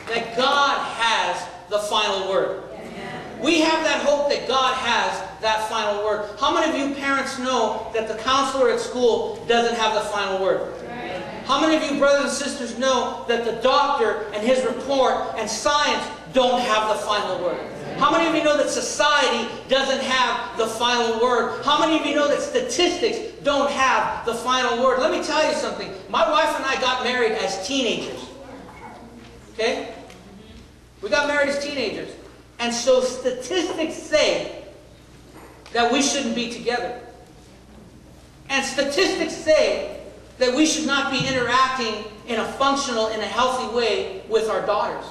that God has the final word. We have that hope that God has that final word. How many of you parents know that the counselor at school doesn't have the final word? How many of you brothers and sisters know that the doctor and his report and science don't have the final word? How many of you know that society doesn't have the final word? How many of you know that statistics don't have the final word? Let me tell you something. My wife and I got married as teenagers. Okay? We got married as teenagers. And so statistics say that we shouldn't be together. And statistics say that we should not be interacting in a functional, in a healthy way with our daughters.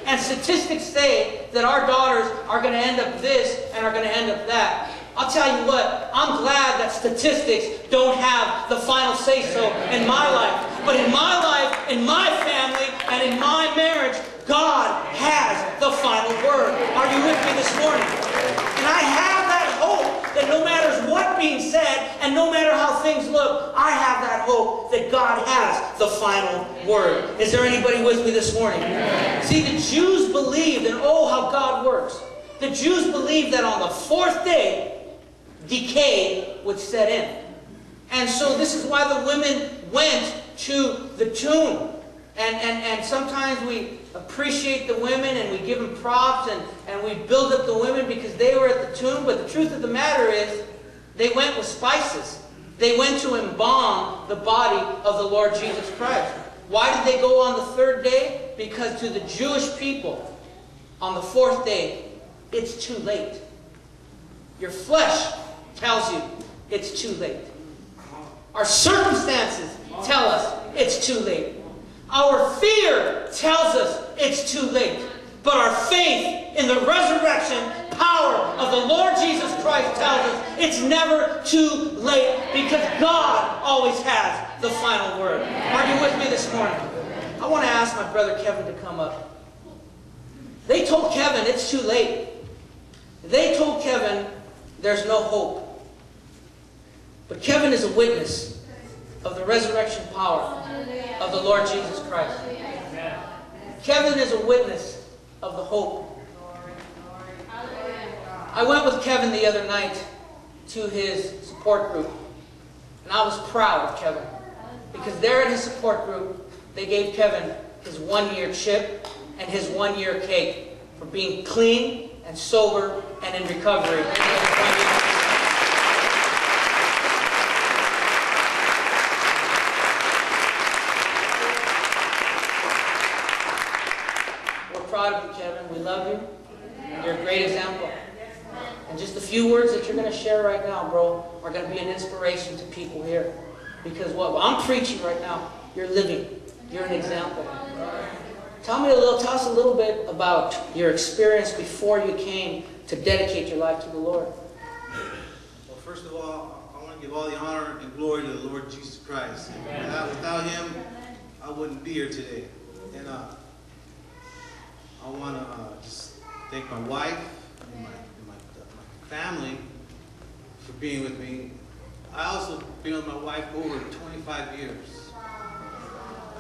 And statistics say that our daughters are going to end up this and are going to end up that. I'll tell you what, I'm glad that statistics don't have the final say-so in my life. But in my life, in my family, and in my marriage, God has the final word. Are you with me this morning? And I have that hope that no matter what being said, and no matter how things look, I have that hope that God has the final word. Is there anybody with me this morning? See, the Jews believed, and oh, how God works. The Jews believed that on the fourth day, decay would set in. And so this is why the women went to the tomb. And sometimes we appreciate the women and we give them props and we build up the women because they were at the tomb. But the truth of the matter is, they went with spices. They went to embalm the body of the Lord Jesus Christ. Why did they go on the third day? Because to the Jewish people, on the fourth day, it's too late. Your flesh tells you it's too late. Our circumstances tell us it's too late. Our fear tells us it's too late. But our faith in the resurrection power of the Lord Jesus Christ tells us it's never too late because God always has the final word. Are you with me this morning? I want to ask my brother Kevin to come up. They told Kevin it's too late. They told Kevin there's no hope. But Kevin is a witness of the resurrection power of the Lord Jesus Christ. Kevin is a witness of the hope. I went with Kevin the other night to his support group. And I was proud of Kevin. Because there at his support group, they gave Kevin his 1-year chip and his 1-year cake for being clean and sober and in recovery. Proud of you, Kevin. We love you. You're a great example. And just a few words that you're going to share right now, bro, are going to be an inspiration to people here. Because what I'm preaching right now, you're living. You're an example. Tell us a little bit about your experience before you came to dedicate your life to the Lord. Well, first of all, I want to give all the honor and glory to the Lord Jesus Christ. Without Him, I wouldn't be here today. And I want to just thank my wife and my family for being with me. I also been with my wife over 25 years.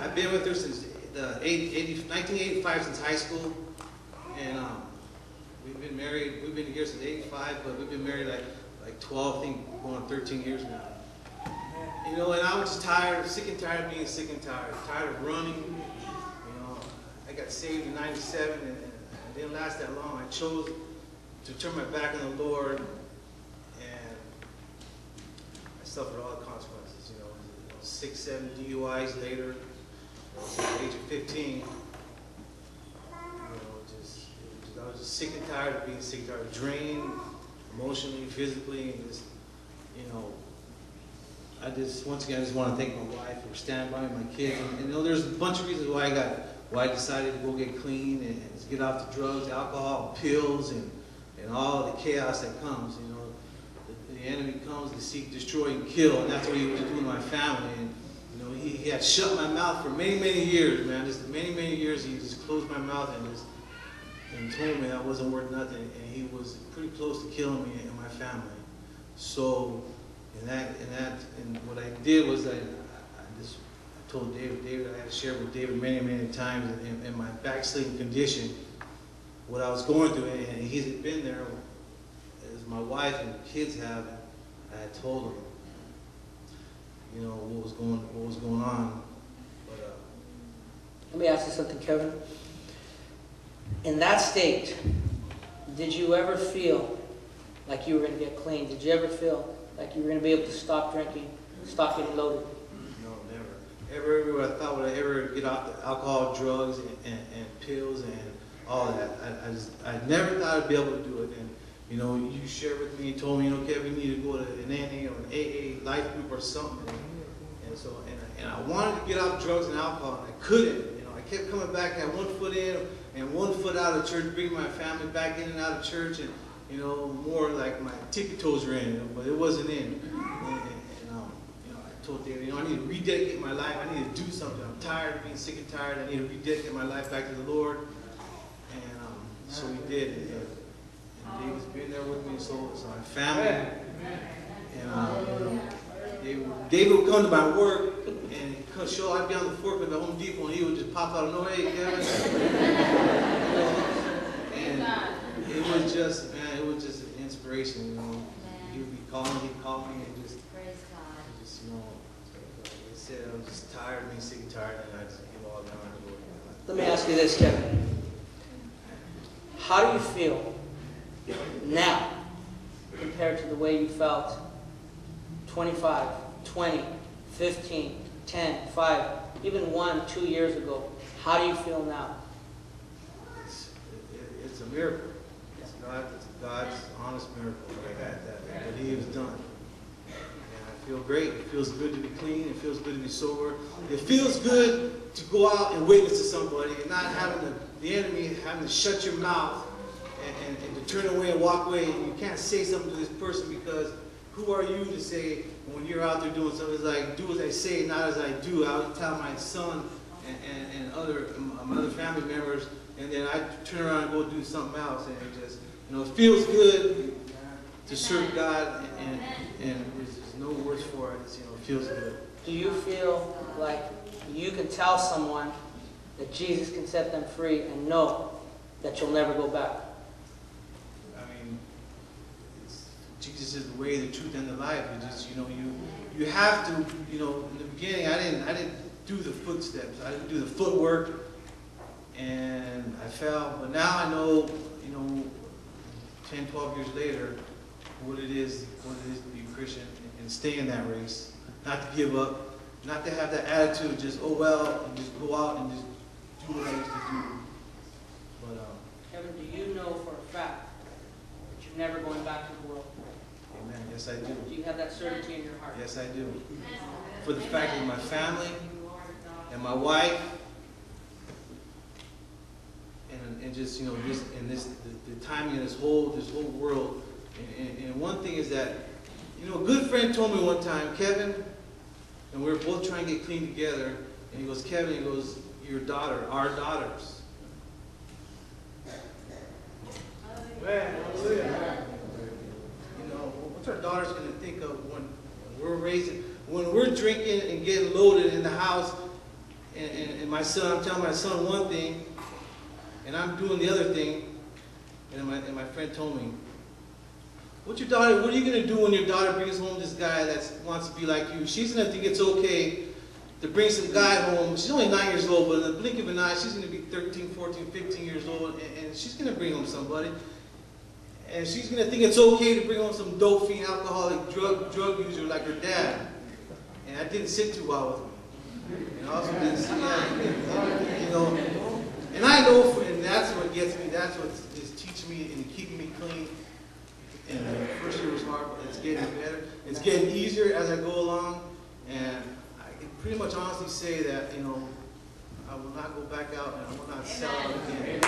I've been with her since 1985, since high school, and we've been married. We've been together since '85, but we've been married like 12, I think, going on 13 years now. You know, and I was just tired, sick and tired of being sick and tired of running. I got saved in '97, and it didn't last that long. I chose to turn my back on the Lord, and I suffered all the consequences. You know, 6, 7 DUIs later, at the age of 15. I was just sick and tired of being sick and tired, drained emotionally, physically, and just, once again, I just want to thank my wife for standing by me, my kids, and there's a bunch of reasons why I decided to go get clean and get off the drugs, alcohol, pills, and all the chaos that comes. The enemy comes to seek, destroy, and kill, and that's what he was doing to my family. And he had shut my mouth for many, many years, man. Just many, many years, he just closed my mouth and told me I wasn't worth nothing, and he was pretty close to killing me and my family. So, and what I did was I told David, I had shared with David many, many times in my backsliding condition, what I was going through, and he's been there, as my wife and kids have. I had told him, you know, what was going on. But let me ask you something, Kevin. In that state, did you ever feel like you were going to get clean? Did you ever feel like you were going to be able to stop drinking, stop getting loaded? No, never. Ever I thought would I ever get off the alcohol, drugs, and pills and all that. I never thought I'd be able to do it. And you know, you shared with me, you told me, you know, Kevin, you need to go to an NA or an AA life group or something. And so, and I wanted to get off drugs and alcohol, and I couldn't. You know, I kept coming back, I had 1 foot in and 1 foot out of church, bringing my family back in and out of church, and you know, more like my tippy toes were in, you know, but it wasn't in. You know, I told David, you know, I need to rededicate my life. I need to do something. I'm tired of being sick and tired. I need to rededicate my life back to the Lord. And so we did. And David's been there with me, so my family. And David would come to my work, and he'd come show. I'd be on the forklift at Home Depot, and he would just pop out of nowhere, hey, Kevin. And it was just, man, it was just an inspiration. You know, he would be calling, he'd call me, and just, you know, like I said, I was just tired of being sick and tired, and I just give all down to the Lord. Let me ask you this, Kevin. How do you feel now compared to the way you felt 25, 20, 15, 10, 5, even 1, 2 years ago? How do you feel now? It's a miracle. It's God's honest miracle that He has done. And I feel great. It feels good to be clean. It feels good to be sober. It feels good to go out and witness to somebody and not having the enemy having to shut your mouth and to turn away and walk away, and you can't say something to this person because who are you to say when you're out there doing something? It's like, do as I say, not as I do. I would tell my son and my other family members, and then I turn around and go do something else, and it just, you know, it feels good to serve God, and there's no words for it. It's, you know, it feels good. Do you feel like you can tell someone that Jesus can set them free and know that you'll never go back? Jesus is the way, the truth, and the life. You just, you know, you have to, you know, in the beginning, I didn't do the footsteps. I didn't do the footwork, and I fell. But now I know, you know, 10, 12 years later, what it is to be a Christian and stay in that race, not to give up, not to have that attitude, just, oh well, and just go out and just do what I used to do. But Kevin, do you know for a fact that you're never going back to the world? Amen. Yes, I do. Do you have that certainty in your heart? Yes, I do. For the fact that my family and my wife and just, you know, the timing of this whole world. And one thing is that, you know, a good friend told me one time, Kevin, and we were both trying to get clean together, and he goes, Kevin, he goes, your daughter, our daughters. Hallelujah. You know, what's our daughters going to think of when we're drinking and getting loaded in the house, and my son, I'm telling my son one thing, and I'm doing the other thing, and my friend told me, what are you going to do when your daughter brings home this guy that wants to be like you? She's going to think it's okay to bring some guy home. She's only 9 years old, but in the blink of an eye, she's going to be 13, 14, 15 years old, and she's going to bring home somebody. And she's going to think it's okay to bring home some dope fiend, alcoholic, drug user like her dad. And that didn't sit too well with me. And also didn't sit, you know. And I know, and that's what gets me, that's what is teaching me and keeping me clean. And the first year was hard, but it's getting better. It's getting easier as I go along. And I can pretty much honestly say that, you know, I will not go back out and I will not sell out again.